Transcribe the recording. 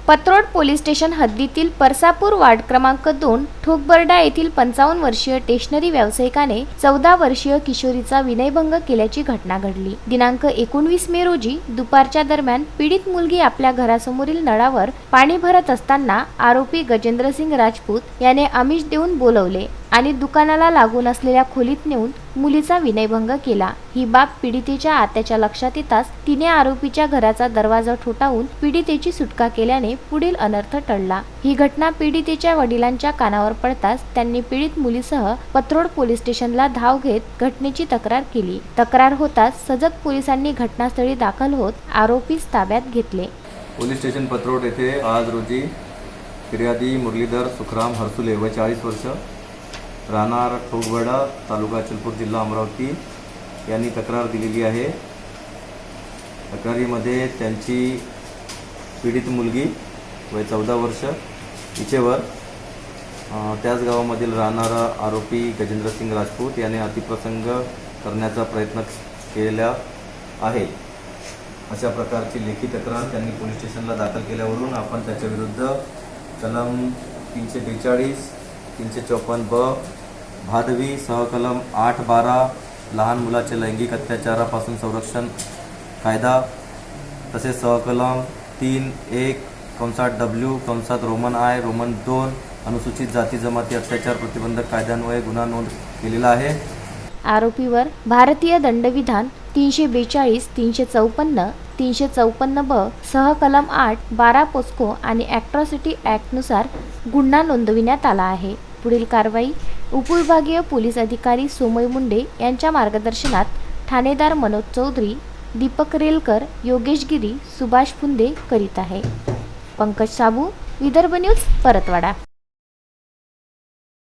पत्रोड police station हद्दीतील परसापूर ward क्रमांक 2 ठोकबर्डा येथील 55 वर्षीय स्टेशनरी व्यावसायिकाने 14 वर्षीय किशोरीचा विनयभंग केल्याची घटना घडली। दिनांक 19 मे रोजी दुपारच्या दरम्यान पीडित मुलगी आपल्या घरासमोरील नळावर पाणी भरत असताना आरोपी गजेंद्रसिंग राजपूत याने आमिष देऊन बोलवले आणि दुकानाला लागून असलेल्या खोलीत नेऊन मुलीचा विनयभंग केला। ही बाब पीडितेच्या आत्याच्या लक्षात येताच तिने आरोपीच्या घराचा दरवाजा ठोठावून पीडितेची सुटका केल्याने पुढील अनर्थ टळला। ही घटना पीडितेच्या वडिलांच्या कानावर पडताच त्यांनी पीडित मुलीसह पत्रोड पोलीस स्टेशनला धाव घेत घटनेची तक्रार केली। तक्रार होताच सजग पोलिसांनी घटनास्थळी दाखल होत आरोपीस ताब्यात घेतले। पोलीस स्टेशन पत्रोड येथे आज रोजी फिर्यादी मुरलीधर सुखराम हरसुले वय 40 वर्ष राहणार ठोकबर्डा तालुका अचलपूर जिल्हा अमरावती यांनी तक्रार दिलेली आहे। तक्रारीमध्ये त्यांची पीडित मुलगी वय 14 वर्ष हिचेवर त्याच गावामधील राहणारा आरोपी गजेंद्रसिंग राजपूत याने अतिप्रसंग करण्याचा प्रयत्न केला आहे अशा प्रकारची लेखी तक्रार त्यांनी पोलीस स्टेशनला दाखल केल्यावरून आपण त्याच्याविरुद्ध कलम 342 354 ब भादवी सहकलम 8-12 लहान मुलाचे लैंगिक अत्याचारापासून संरक्षण कायदा तसेच सहकलम 3(1) W रोमन I रोमन 2 अनुसूचित जाती जमाती अत्याचार प्रतिबंधक कायद्यान्वये गुन्हा नोंद केलेला आहे। आरोपीवर भारतीय दंडविधान 342 354 354 ब सहकलम 8-12 पोस्को आणि ॲट्रॉसिटी ॲक्टनुसार गुन्हा नोंदविण्यात आला आहे। पुढील कारवाई उपविभागीय पोलीस अधिकारी सोमय मुंडे यांच्या मार्गदर्शनात ठाणेदार मनोज चौधरी, दीपक रेलकर, योगेश गिरी, सुभाष फुंदे करीत आहे। पंकज साबू, विदर्भ न्यूज, परतवाडा।